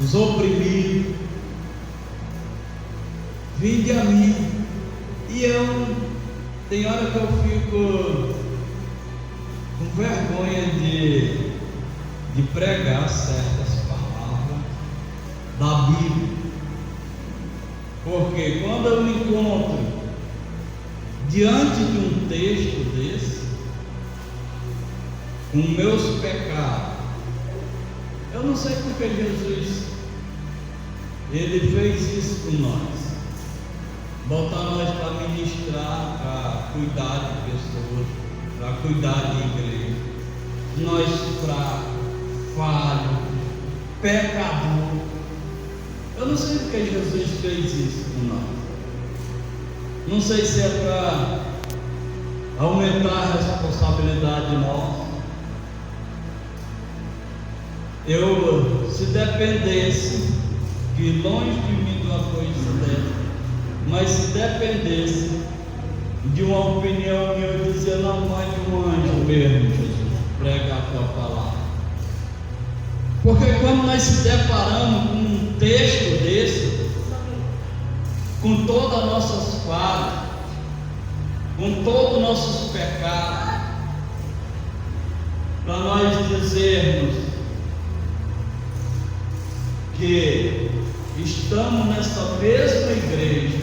os oprimidos. Vinde a mim. E tem hora que eu fico com vergonha de pregar certas palavras da Bíblia, porque quando eu me encontro diante de um texto desse, com meus pecados, eu não sei porque Jesus ele fez isso com nós, botar nós para ministrar, para cuidar de pessoas, para cuidar de igreja, nós fracos, falhos, pecadores. Eu não sei porque Jesus fez isso com nós. Não sei se é para aumentar a responsabilidade nossa. Se dependesse, que longe de mim de uma coisa dessa, mas se dependesse de uma opinião minha, eu dizia: não, mande um anjo mesmo, Jesus, pregar a tua palavra. Porque quando nós se deparamos com um texto desse, com todas as nossas falhas, com todos os nossos pecados, para nós dizermos que estamos nessa mesma igreja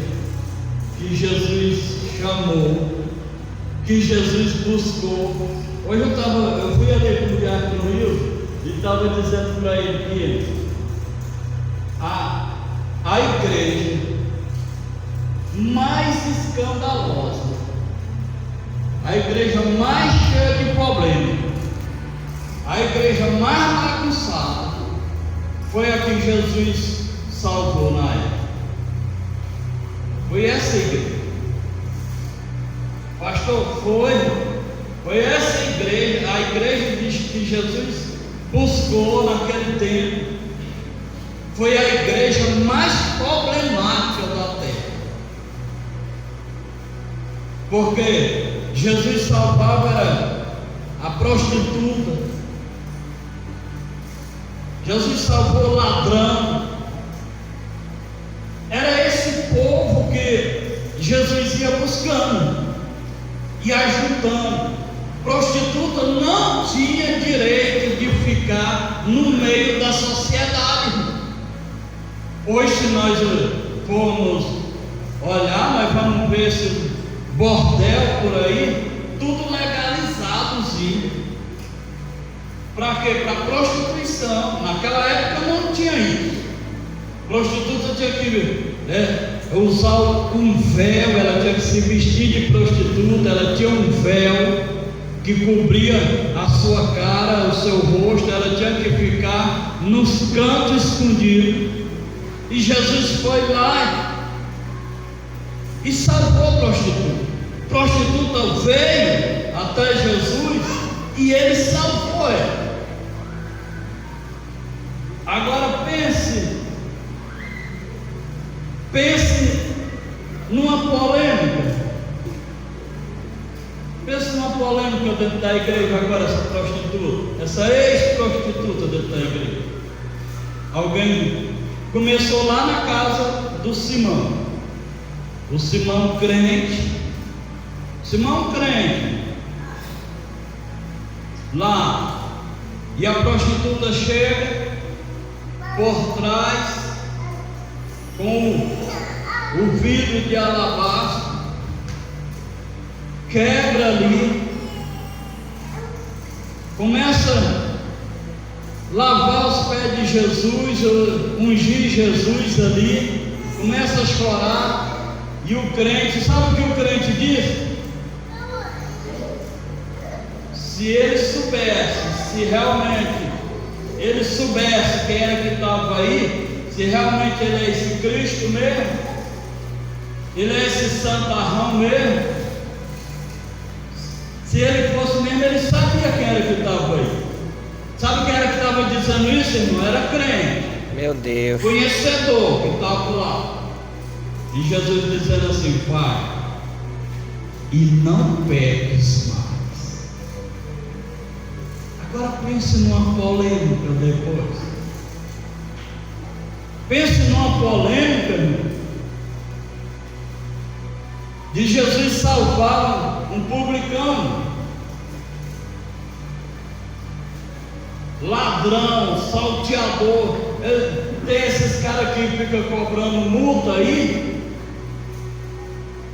que Jesus chamou, que Jesus buscou. Hoje eu fui ali com o Diácono Rio e estava dizendo para ele que a igreja mais escandalosa, a igreja mais cheia de problemas, a igreja mais bagunçada, foi a que Jesus salvou na época. Foi essa igreja, pastor, foi essa igreja, a igreja que Jesus buscou naquele tempo, foi a igreja mais problemática da terra, porque Jesus salvava a prostituta, Jesus salvou o ladrão. Era esse povo que Jesus ia buscando e ajudando. Prostituta não tinha direito de ficar no meio da sociedade. Hoje, se nós formos olhar, nós vamos ver esse bordel por aí, tudo legalizadozinho. Para quê? Para prostituição. Naquela época não tinha isso. Prostituta tinha que usar um véu, ela tinha que se vestir de prostituta, ela tinha um véu que cobria a sua cara, o seu rosto, ela tinha que ficar nos cantos escondidos. E Jesus foi lá e salvou a prostituta. A prostituta veio até Jesus e ele salvou ela. Agora pense numa polêmica. Pense numa polêmica dentro da igreja agora, essa prostituta, essa ex-prostituta dentro da igreja. Alguém começou lá na casa do Simão. O Simão crente. Lá. E a prostituta chega por trás com o vidro de alabastro, quebra ali, começa a lavar os pés de Jesus, ungir Jesus ali, começa a chorar. E o crente, sabe o que o crente diz? Se ele soubesse, se realmente ele soubesse quem era que estava aí, se realmente ele é esse Cristo mesmo, ele é esse santarrão mesmo, se ele fosse mesmo, ele sabia quem era que estava aí. Sabe quem era que estava dizendo isso, irmão? Era crente. Meu Deus. Conhecedor que estava lá. E Jesus dizendo assim: Pai, e não peques mais. Agora pense numa polêmica depois. Pense numa polêmica, irmão, de Jesus salvar um publicano, ladrão, salteador. Tem esses caras que ficam cobrando multa aí,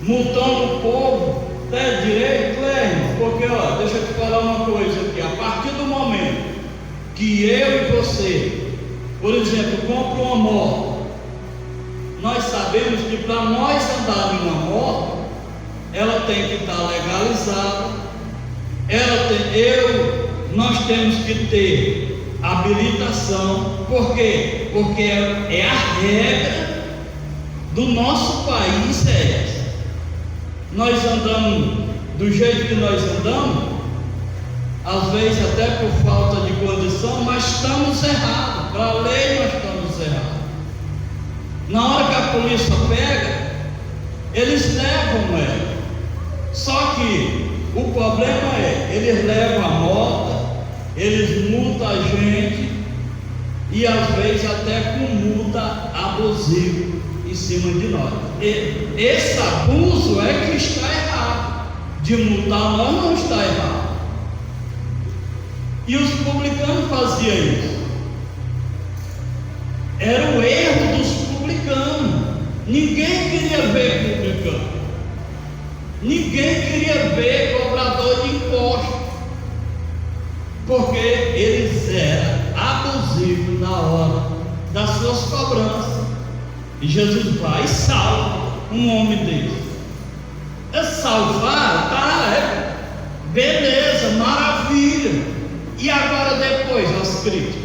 multando o povo. Tem direito, irmão? Porque, ó, deixa eu te falar uma coisa aqui. A partir do momento que eu e você, por exemplo, compra uma moto, nós sabemos que para nós andar em uma moto, ela tem que estar legalizada, nós temos que ter habilitação. Por quê? Porque é a regra do nosso país, é essa. Nós andamos do jeito que nós andamos, às vezes até por falta de condição, mas estamos errados. Para a lei nós estamos errados. Na hora que a polícia pega, eles levam ela. Só que o problema é, eles levam a moto, eles multam a gente, e às vezes até com multa abusiva em cima de nós. Esse abuso é que está errado. De multar nós não está errado. E os publicanos faziam isso. Era o erro dos publicanos. Ninguém queria ver publicano. Ninguém queria ver cobrador de imposto, porque eles eram abusivos na hora das suas cobranças. E Jesus vai e salva um homem desse. É salvar, tá? Beleza, maravilha. E agora depois as críticas?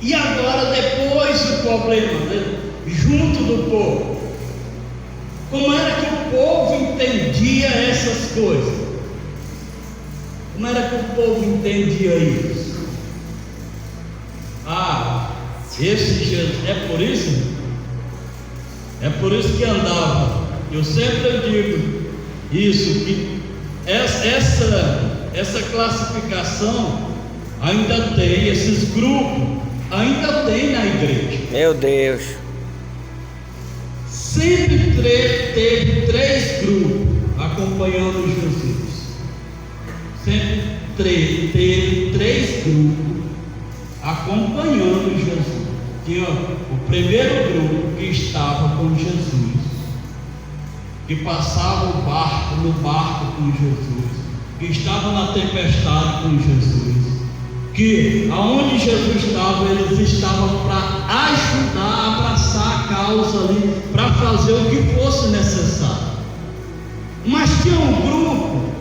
E agora depois o problema, né? Junto do povo. Como era que o povo entendia essas coisas? Como era que o povo entendia isso? Esse Jesus, é por isso que andava. Eu sempre digo isso, que essa classificação ainda tem, esses grupos ainda tem na igreja. Meu Deus. Sempre teve 3 grupos acompanhando Jesus. Sempre teve 3 grupos acompanhando Jesus. Tinha o primeiro grupo que estava com Jesus, que passava no barco com Jesus, que estava na tempestade com Jesus, que aonde Jesus estava, eles estavam para ajudar, abraçar a causa ali, para fazer o que fosse necessário. Mas tinha um grupo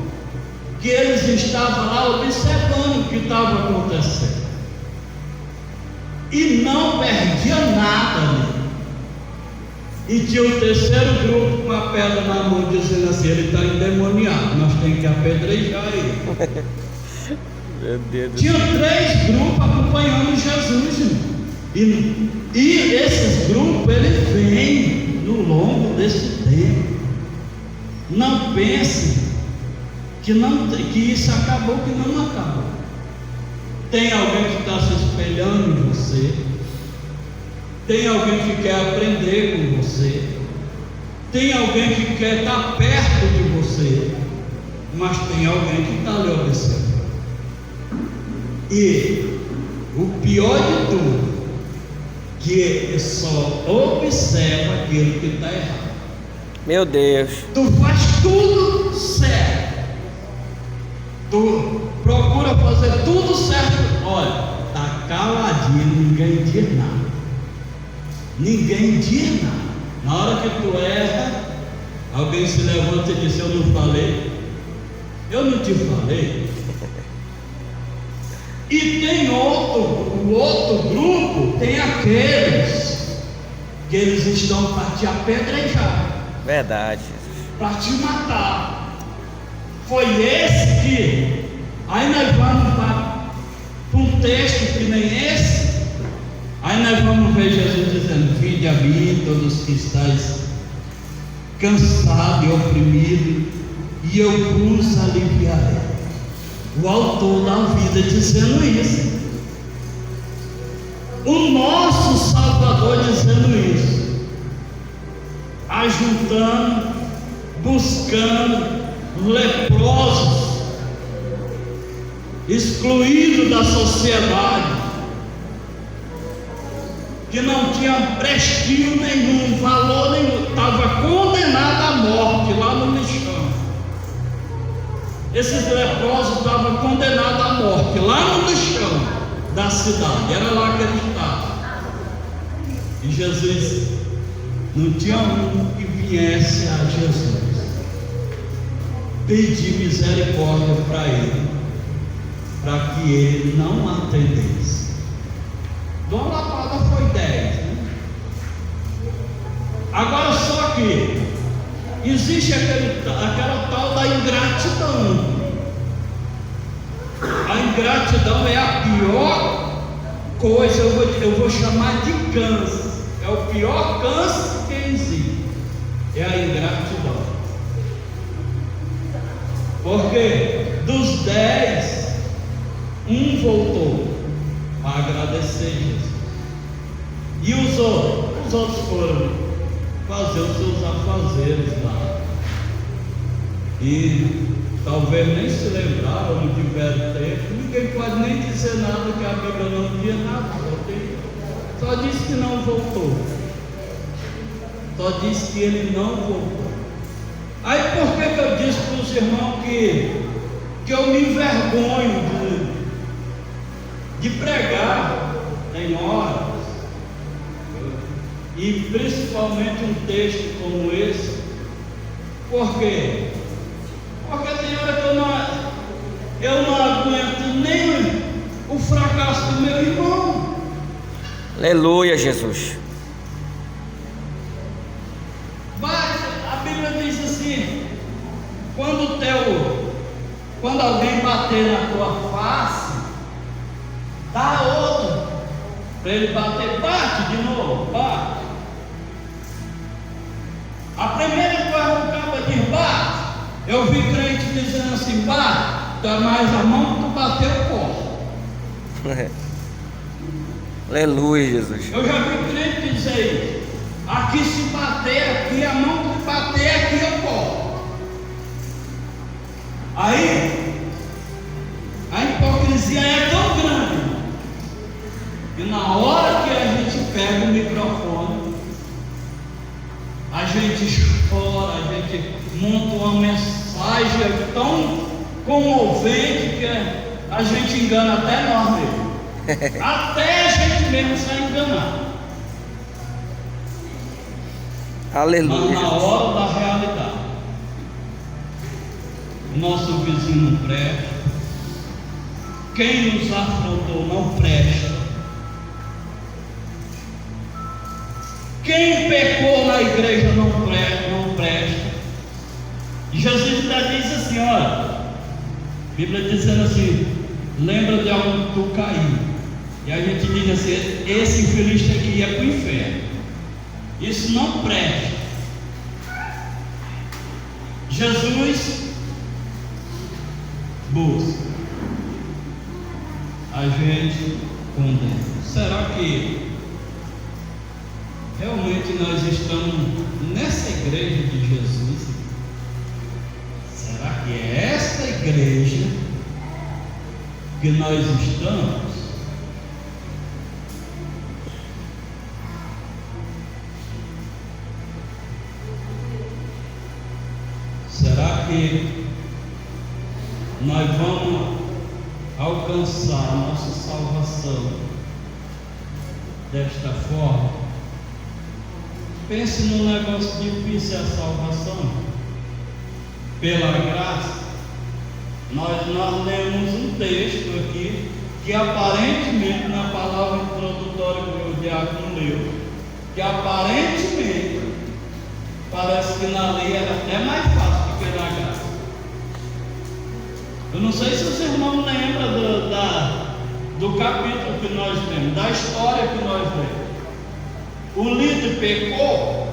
que eles estavam lá observando o que estava acontecendo e não perdia nada ali. E tinha o terceiro grupo com a pedra na mão, dizendo assim: ele está endemoniado, nós temos que apedrejar ele. Meu Deus. Tinha 3 grupos acompanhando Jesus, irmão. E esses grupos, eles vêm no longo desse tempo. Não pense que isso acabou, que não acabou. Tem alguém que está se espelhando em você. Tem alguém que quer aprender com você. Tem alguém que quer estar perto de você. Mas tem alguém que está lhe observando. E o pior de tudo, que ele só observa aquilo que está errado. Meu Deus. Tu faz tudo certo, tu procura fazer tudo certo. Olha, tá caladinho, ninguém diz nada. Ninguém diz nada. Na hora que tu erra, alguém se levanta e diz: eu não falei. Eu não te falei. E tem o outro grupo, tem aqueles que eles estão para te apedrejar. Verdade. Para te matar. Foi esse que, aí nós vamos para um texto que nem esse, aí nós vamos ver Jesus dizendo: vinde a mim todos que estáis cansados e oprimidos, e eu vos aliviarei. O autor da vida dizendo isso. O nosso Salvador dizendo fazendo isso, ajuntando, buscando leprosos, excluídos da sociedade, que não tinham prestígio nenhum, valor nenhum, estava condenado à morte lá no lixão. Esses leprosos estavam condenados à morte lá no lixão da cidade, era lá que eles estavam. E Jesus não tinha um que viesse a Jesus pedir misericórdia para ele, para que ele não atendesse. De uma lapada foi 10, né? Agora só que existe aquela tal da ingratidão. A ingratidão é a pior coisa, eu vou chamar de câncer. É o pior câncer que existe, é a ingratidão. Porque dos 10, um voltou para agradecer Jesus. E os outros foram fazer os seus afazeres lá. E talvez nem se lembraram, não tiveram tempo. Ninguém pode nem dizer nada, que a Bíblia não diz nada. Só diz que não voltou. Só diz que ele não voltou. Aí por que eu disse para os irmãos que eu me envergonho de pregar em horas, e principalmente um texto como esse? Por quê? Porque tem hora que eu não aguento nem o fracasso do meu irmão. Aleluia, Jesus. A Bíblia diz assim: quando alguém bater na tua face, dá outra para ele bater. Bate de novo, bate. A primeira coisa que o cara diz bate, eu vi crente dizendo assim: bate, mas a mão que tu bateu, corta. Aleluia, Jesus. Eu já vi crente dizer isso. Aqui se bater aqui, a mão que bater aqui, eu corto. Aí a hipocrisia é tão grande que na hora que a gente pega o microfone, a gente chora, a gente monta uma mensagem tão comovente que a gente engana até nós mesmos. Até a gente mesmo sai enganado. Aleluia. Mas na hora da realidade, o nosso vizinho não presta, quem nos afrontou não presta, quem pecou na igreja não presta. E Jesus ainda diz assim: olha, a Bíblia dizendo assim: lembra de algo que tu caiu. E a gente diz assim: esse infeliz aqui ia para o inferno. Isso não presta. Jesus busca, a gente condena. Será que realmente nós estamos nessa igreja de Jesus? Será que é essa igreja que nós estamos? Será que nós vamos alcançar a nossa salvação desta forma? Pense num negócio difícil, a salvação. Pela graça, nós lemos um texto aqui que aparentemente, na palavra introdutória que o diácono leu, que aparentemente parece que na lei era até mais fácil do que na graça. Eu não sei se os irmãos lembram do capítulo que nós lemos, da história que nós lemos. O líder pecou,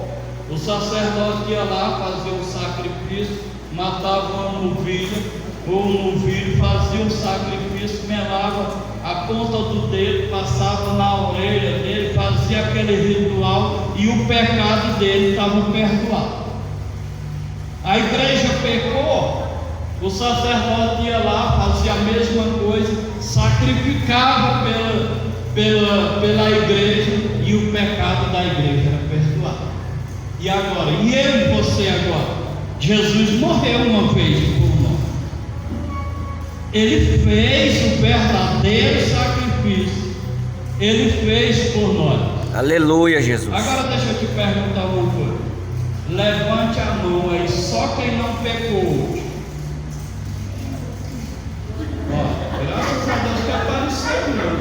o sacerdote ia lá, fazia um sacrifício, matava uma novilha ou um novilho, fazia um sacrifício, melava a ponta do dedo, passava na orelha dele, fazia aquele ritual e o pecado dele estava perdoado. A igreja pecou, o sacerdote ia lá, fazia a mesma coisa, sacrificava pela igreja e o pecado da igreja era perdoado. E agora? E eu e você agora? Jesus morreu uma vez por nós. Ele fez o verdadeiro sacrifício. Ele fez por nós. Aleluia, Jesus. Agora deixa eu te perguntar uma coisa. Levante a mão aí, só quem não pecou hoje. Ó, graças a Deus que apareceu, meu.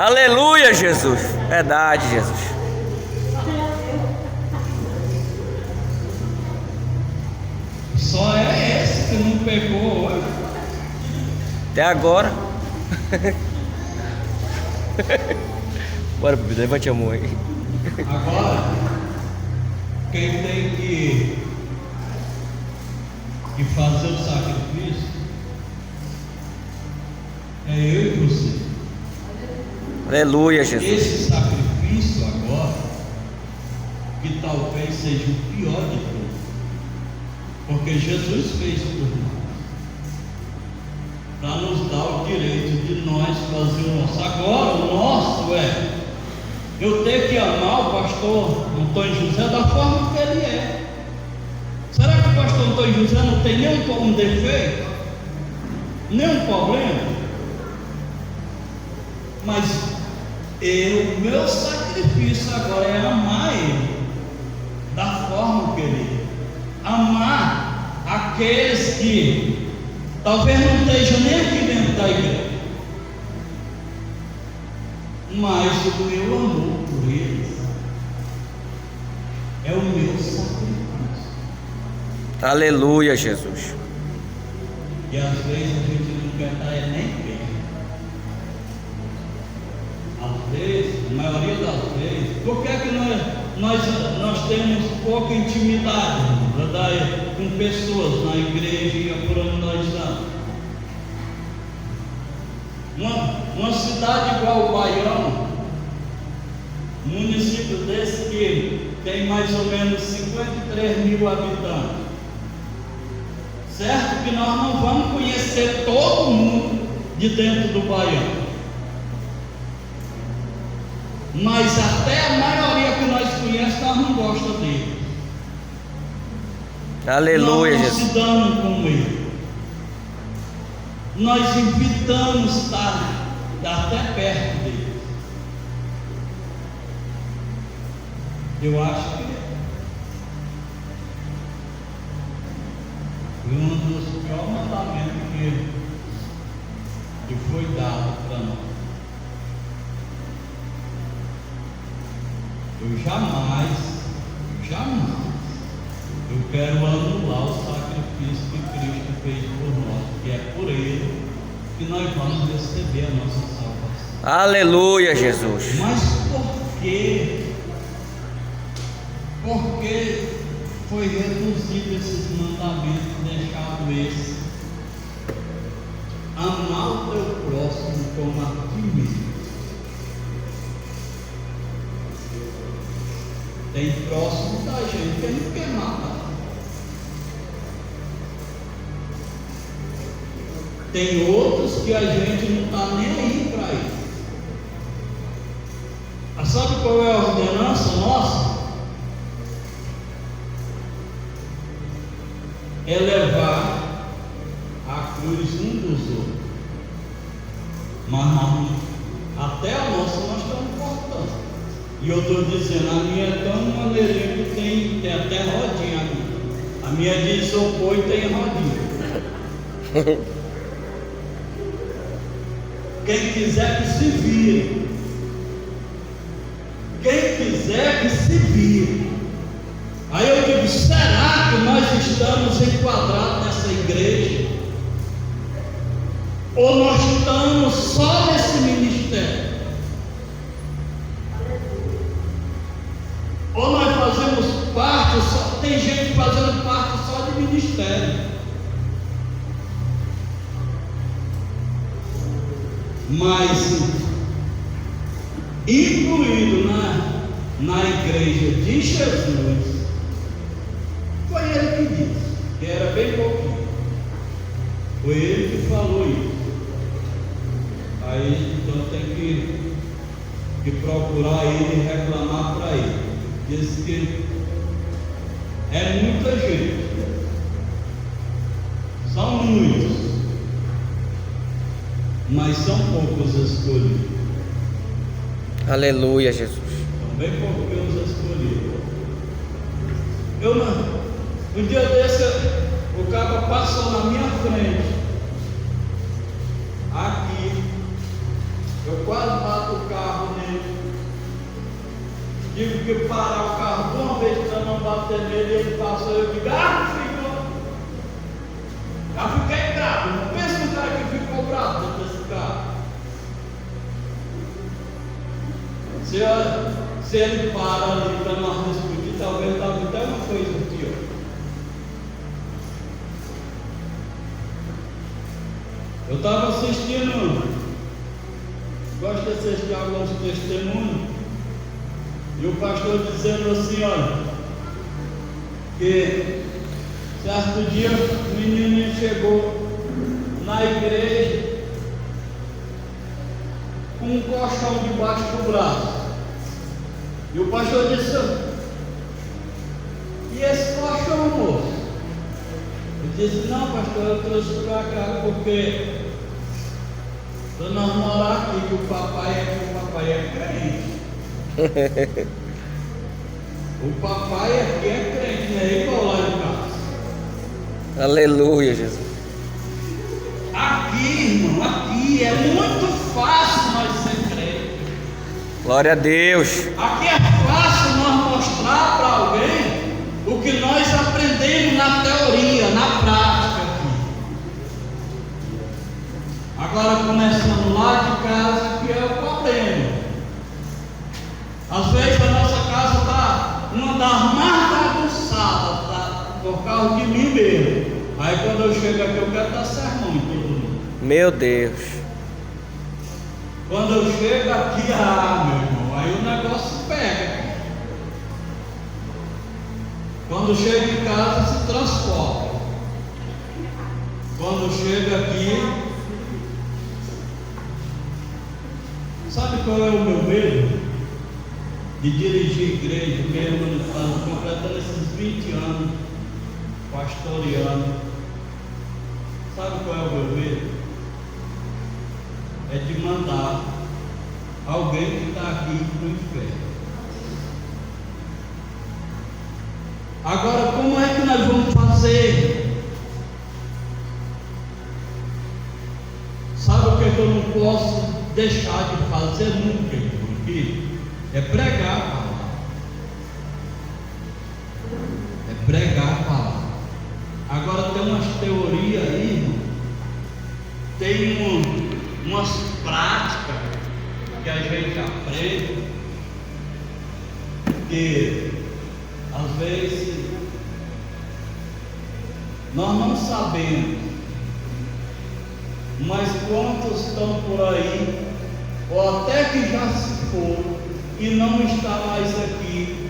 Aleluia, Jesus. Verdade, Jesus. Só é esse que não pecou hoje. Até agora. Bora, bebê, levante a mão aí. Agora, quem tem que fazer o sacrifício é eu e você. Aleluia, Jesus. Esse sacrifício agora, que talvez seja o pior de todos, porque Jesus fez por nós, para nos dar o direito de nós fazer o nosso. Agora o nosso é eu ter que amar o pastor Antônio José da forma que ele é. Será que o pastor Antônio José não tem nenhum defeito? Nenhum problema? Mas meu sacrifício agora é amar ele da forma que ele é. Amar aqueles que talvez não estejam nem aqui dentro da igreja, mas o meu amor por eles é o meu sacrifício. Aleluia, Jesus. E às vezes a gente não quer estar nem perto. Às vezes, a maioria das vezes, por que é que nós temos pouca intimidade com pessoas na igreja e por onde nós estamos? Uma cidade igual o Baião, um município desse que tem mais ou menos 53 mil habitantes, certo que nós não vamos conhecer todo mundo de dentro do Baião, mas até a maioria que nós conhecemos, nós não gostamos dele. Aleluia, nós não Jesus. se damos com ele. Nós evitamos estar até perto dele. Eu acho que foi um dos piores mandamentos que foi dado para nós. Eu jamais, eu quero anular o sacrifício que Cristo fez por nós, que é por ele que nós vamos receber a nossa salvação. Aleluia, Jesus. Mas por quê? Por que foi reduzido esses mandamentos e deixado esse? Amar o teu próximo como a ti mesmo. Tem próximo da gente que não quer matar. Tem outros que a gente não está nem aí para isso. Sabe qual é a ordenança nossa? É levar a cruz um dos outros. Mas não, até a nossa nós estamos cortando. E eu estou dizendo, a minha é tão maneirinha que tem até rodinha. A minha é de isopor e tem rodinha. Quem quiser que se vire. Quem quiser que se vire. Aí eu digo, será que nós estamos enquadrados nessa igreja? Ou nós estamos só nesse ministério? Ou nós fazemos parte, só tem gente fazendo parte só de ministério. mas incluído na igreja de Jesus, foi ele que disse, que era bem pouquinho. Foi ele que falou isso. Aí então tem que procurar ele e reclamar para ele. Diz que é muita gente, são muitos, mas são poucos escolhidos. Aleluia, Jesus. São bem poucos escolhidos. Um dia desse, o cara passou na minha frente, aqui, eu quase bato o carro nele, tive que parar o carro uma vez para não bater nele, ele passou, eu digo, já fiquei bravo. Não pensa no cara que ficou bravo dentro desse carro. Se ele para ali para nós discutir, talvez estava até uma coisa pior. Eu estava assistindo, gosto de assistir alguns testemunhos, e o pastor dizendo assim, olha, que certo dia o menino chegou na igreja com um colchão debaixo do braço. E o pastor disse, e esse colchão, moço? Eu disse, não, pastor, eu trouxe para cá porque para nós morar aqui, que o papai é crente. O papai aqui é crente, não é igual lá em casa. Aleluia, Jesus. Aqui, irmão, aqui é muito fácil nós ser crente. Glória a Deus. Aqui é fácil nós mostrar para alguém o que nós aprendemos na teoria, na prática aqui. Agora começando lá de casa, que é o problema. Às vezes a nossa casa está uma das mais bagunçadas, tá? Por causa de mim mesmo. Aí quando eu chego aqui eu quero dar sermão em todo mundo. Meu Deus. Quando eu chego aqui, meu irmão, aí o negócio pega. Quando chega em casa se transforma. Quando chega aqui, sabe qual é o meu medo? De dirigir igreja mesmo, completando esses 20 anos, pastoreando. Sabe qual é o meu medo? É de mandar alguém que está aqui para o inferno. Agora, como é que nós vamos fazer? Sabe o que eu não posso deixar de fazer nunca, irmão? É pregar a palavra. É pregar a palavra. Agora tem umas teorias aí, irmão. Tem umas práticas que a gente aprende, que às vezes nós não sabemos, mas quantos estão por aí, ou até que já se foram e não está mais aqui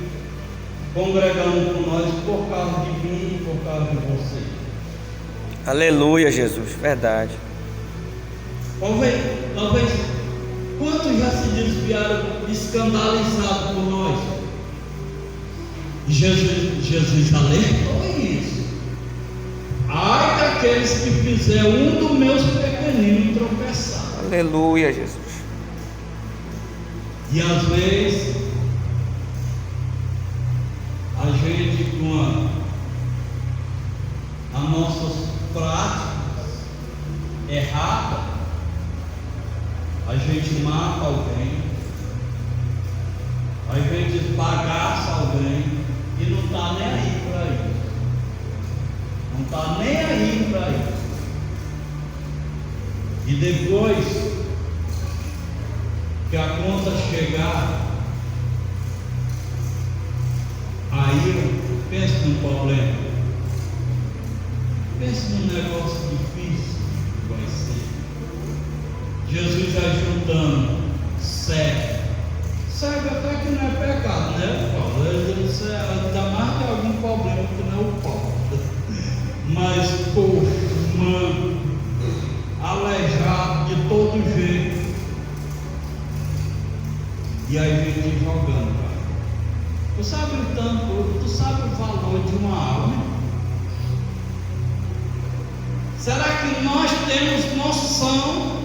congregando com nós por causa de mim e por causa de você. Aleluia, Jesus. Verdade. Talvez quantos já se desviaram escandalizados por nós? Jesus alertou isso. Ai daqueles que fizer um dos meus pequeninos tropeçar. Aleluia, Jesus. E às vezes a gente com as nossas práticas erradas, a gente mata alguém, a gente esbagaça alguém e não está nem aí para isso. Não está nem aí para isso. E depois que a conta chegar, aí pensa num problema, pensa num negócio difícil que vai ser. Jesus ajuntando cego. Cego até que não é pecado, né, Paulo? Isso ainda mais tem algum problema que não é o Paulo. Mas coxo, manco, aleijado de todo jeito. E aí vem te jogando, cara. Tu sabe o valor de uma alma? Será que nós temos noção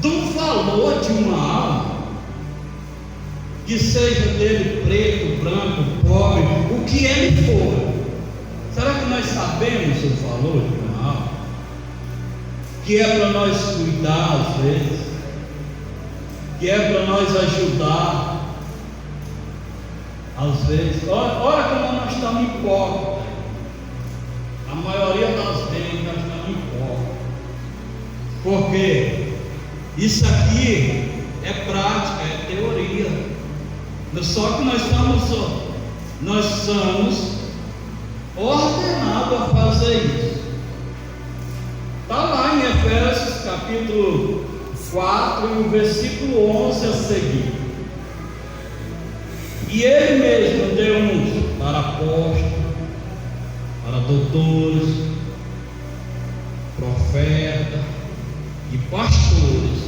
do valor de uma alma? Que seja dele preto, branco, pobre, o que ele for. Será que nós sabemos o valor de uma alma? Que é para nós cuidar às vezes, que é para nós ajudar às vezes. Olha como nós estamos hipócritas. A maioria das vezes nós estamos hipócritas. Porque isso aqui é prática, é teoria. Só que nós somos ordenados a fazer isso. Está lá em Efésios capítulo 4 e o versículo 11 a seguir. E ele mesmo deu-nos para apóstolos, para doutores, profetas e pastores,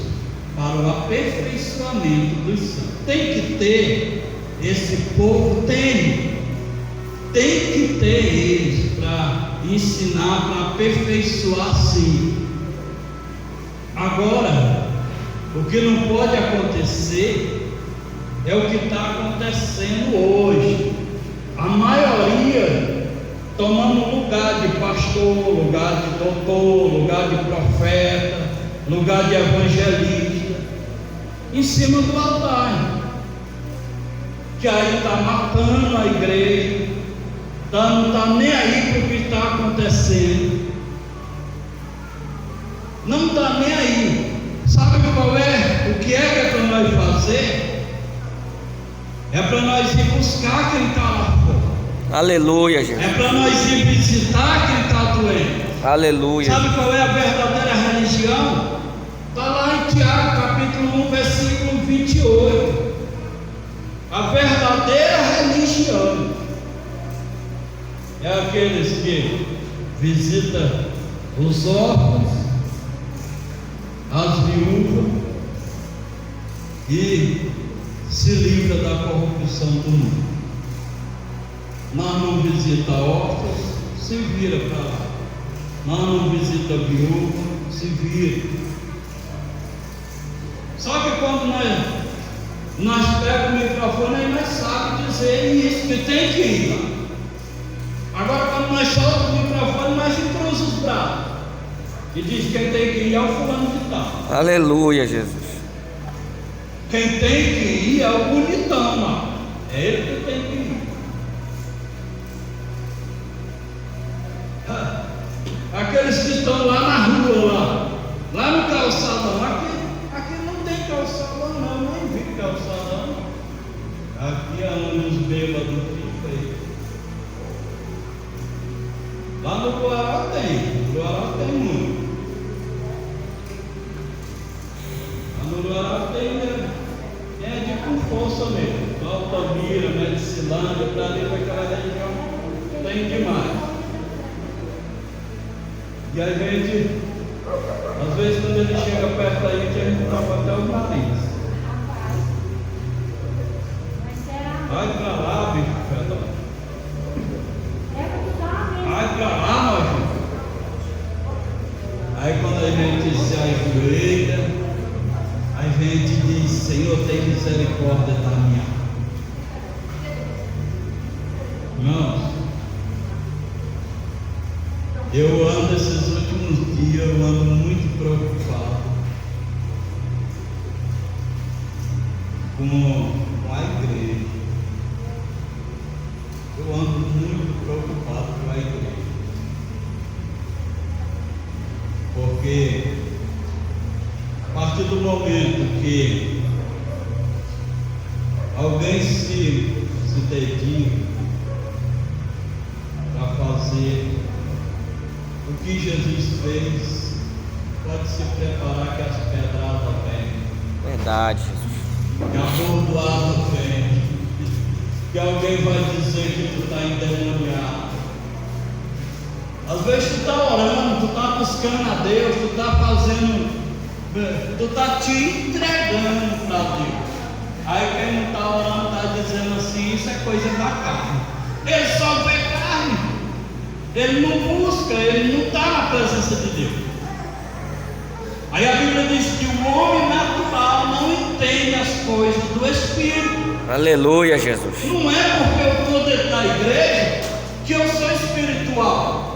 para o aperfeiçoamento dos santos. Tem que ter, esse povo tem que ter eles para ensinar, para aperfeiçoar sim. Agora, o que não pode acontecer é o que está acontecendo hoje. A maioria tomando lugar de pastor, lugar de doutor, lugar de profeta, lugar de evangelista, em cima do altar, que aí está matando a igreja, não está nem aí para o que está acontecendo, não está nem aí. Sabe qual é? O que é para nós fazer? É para nós ir buscar quem está lá fora. Aleluia, Jesus. É para nós ir visitar quem está doente. Aleluia. Sabe qual é a verdadeira religião? Está lá em Tiago capítulo 1 versículo 28. A verdadeira religião é aqueles que visitam os órfãos, as viúvas e se livra da corrupção do mundo. Nós não visita órfãos, se vira para lá. Nós não visita viúva, se vira. Só que quando nós pegamos o microfone, aí nós sabemos dizer isso, que tem que ir lá. Agora quando nós soltamos o microfone, nós cruzamos os braços e diz que quem tem que ir é o fulano de tal. Aleluia, Jesus. Quem tem que ir é o bonitão lá. É ele que tem que ir. Aqueles que estão lá na rua, lá no calçadão, aqui não tem calçadão não, nem vi calçadão. Aqui é uns bêbados que fez. Lá no Guará tem muito. Lá no Guará tem de com força mesmo. Altamira, Medicilândia, para ali para aquela região, tem demais. E a gente, às vezes quando ele chega perto da gente, a gente tapa até o nariz. Vai pra lá, bicho, vai pra lá, nós. Aí quando a gente se ajoelha, a gente diz: Senhor, tem misericórdia da minha alma. Irmãos, eu ando esses últimos dias, eu ando muito preocupado com a igreja. Eu ando muito preocupado com a igreja. Porque a partir do momento que alguém se dedica para fazer o que Jesus fez, pode se preparar que as pedradas vêm. Verdade, Jesus. Que a bordoada vem. Que alguém vai dizer que tu está endemoniado. Às vezes tu está orando, tu está buscando a Deus, tu está fazendo, tu está te entregando para Deus. Aí quem não está orando está dizendo assim, isso é coisa da carne. Ele só vê carne. Ele não busca, ele não está na presença de Deus. Aí a Bíblia diz que o homem natural não entende as coisas do Espírito. Aleluia, Jesus. Não é porque eu estou dentro da igreja que eu sou espiritual.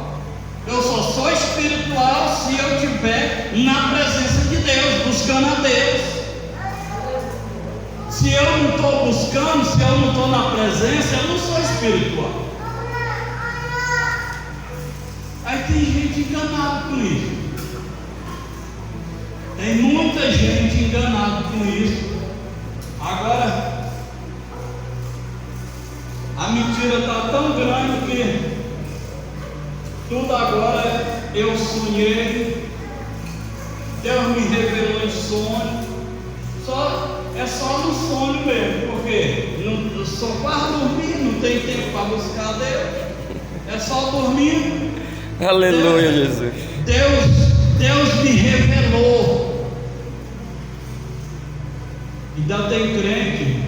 Eu só sou espiritual se eu estiver na presença de Deus, buscando a Deus. Se eu não estou buscando, se eu não estou na presença, eu não sou espiritual. Aí tem gente enganada com isso. Tem muita gente enganada com isso. Agora, a mentira está tão grande que tudo agora eu sonhei, Deus me revelou em sonho. É só no sonho mesmo, porque eu só quase dormir, não tem tempo para buscar Deus. É só dormir. Aleluia, Jesus. Deus me revelou. Ainda tem crente,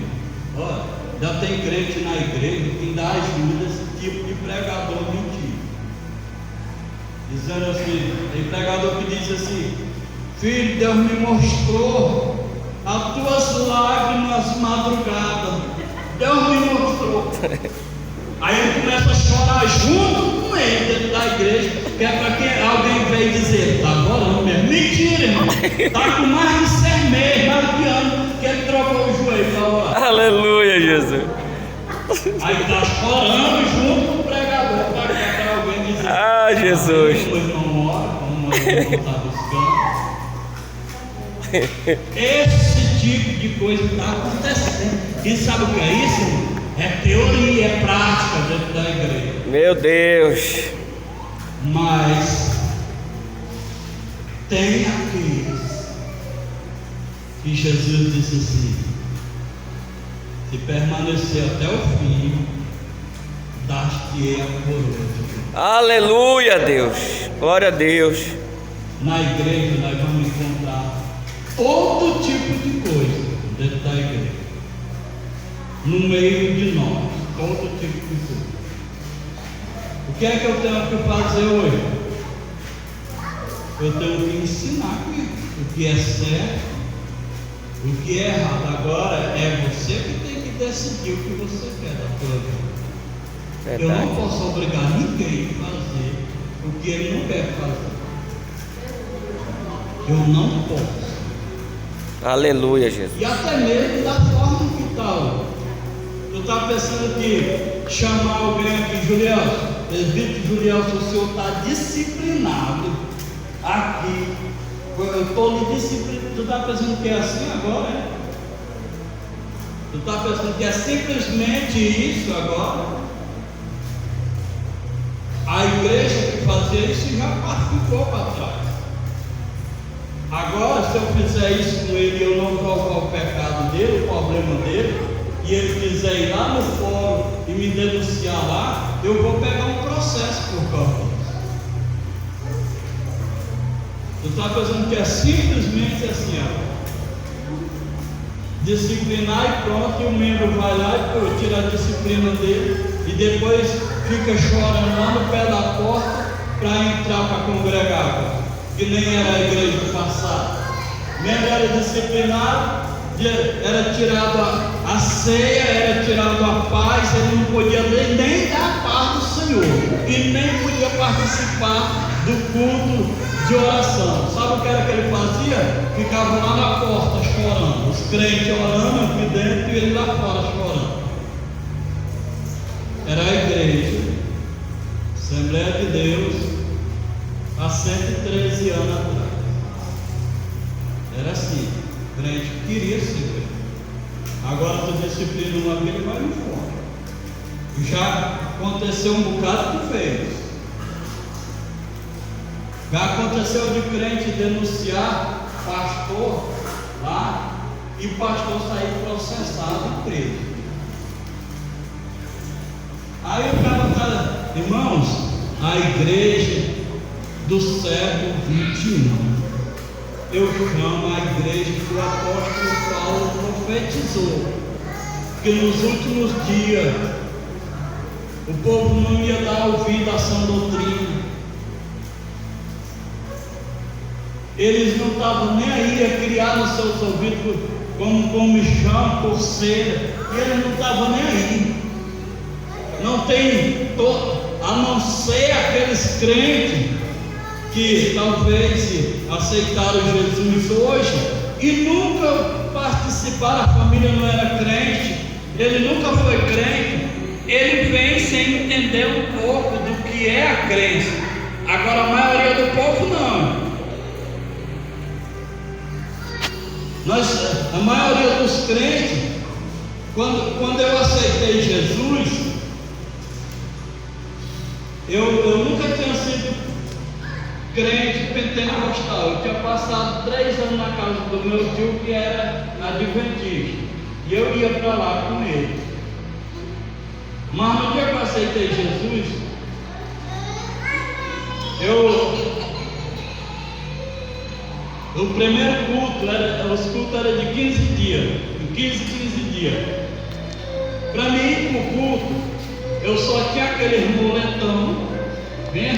ainda tem crente na igreja que ainda ajuda esse tipo de pregador mentira. Dizendo assim, tem pregador que diz assim: filho, Deus me mostrou as tuas lágrimas madrugadas. Deus me mostrou. Aí ele começa a chorar junto com ele dentro da igreja, que é para que alguém veio dizer: está orando mesmo. Mentira, irmão. Está com mais de 6 meses, mais de ano, que ele trocou o joelho para orar. Aleluia, Jesus. Aí está chorando junto com o pregador para alguém dizer: Ah, Jesus. O irmão ora, como o irmão está buscando. Esse tipo de coisa está acontecendo. E sabe o que é isso, irmão? É teoria, é prática dentro da igreja. Meu Deus. Mas tem aqueles que Jesus disse assim: se permanecer até o fim, dar-te-ei a coroa. Aleluia, Deus. Glória a Deus. Na igreja nós vamos encontrar todo tipo de coisa dentro da igreja, no meio de nós, todo tipo de coisa. O que é que eu tenho que fazer hoje? Eu tenho que ensinar o que é certo, o que é errado. Agora é você que tem que decidir o que você quer da sua vida. Eu não posso obrigar ninguém a fazer o que ele não quer fazer. Eu não posso. Aleluia, Jesus. E até mesmo da forma que está hoje. Eu estava pensando que chamar alguém aqui, Julião, presbítero Julião, se o senhor está disciplinado aqui, eu estou lhe disciplinando. Tu está pensando que é assim agora, né? Tu está pensando que é simplesmente isso agora? A igreja que fazia isso já ficou para trás. Agora, se eu fizer isso com ele e eu não provar o pecado dele, o problema dele, e ele quiser ir lá no fórum e me denunciar lá, eu vou pegar um processo por causa disso. Tu está pensando que é simplesmente assim, ó, disciplinar e pronto, e o membro vai lá e tira a disciplina dele e depois fica chorando lá no pé da porta para entrar para congregar, que nem era a igreja passada. Membro era disciplinado, era tirado a ceia, era tirado a paz, ele não podia nem dar a paz do Senhor, e nem podia participar do culto de oração. Sabe o que era que ele fazia? Ficava lá na porta chorando, os crentes orando aqui dentro e ele lá fora chorando. Era a igreja, Assembleia de Deus, há 113 anos atrás. Era assim, o crente queria ser crente. Agora tu disciplina uma vida e vai no fora. Já aconteceu um bocado que fez. Já aconteceu de crente denunciar pastor lá e pastor sair processado e preso. Aí o cara fala, irmãos, a igreja do século 21, eu chamo a igreja que o apóstolo Paulo profetizou, que nos últimos dias o povo não ia dar ouvido à sã doutrina. Eles não estavam nem aí a criar nos seus ouvidos como comichão, coceira, e eles não estavam nem aí. Não tem, a não ser aqueles crentes que talvez aceitaram Jesus hoje e nunca participaram, a família não era crente, ele nunca foi crente, ele vem sem entender um pouco do que é a crença. Agora a maioria do povo não. A maioria dos crentes, quando eu aceitei Jesus, eu nunca tinha sido crente pentecostal. Eu tinha passado 3 anos na casa do meu tio, que era adventista, e eu ia para lá com ele. Mas no dia que eu aceitei Jesus, o primeiro culto, os cultos eram de 15 dias, de 15 dias. Para mim ir para o culto, eu só tinha aquele moletão, bem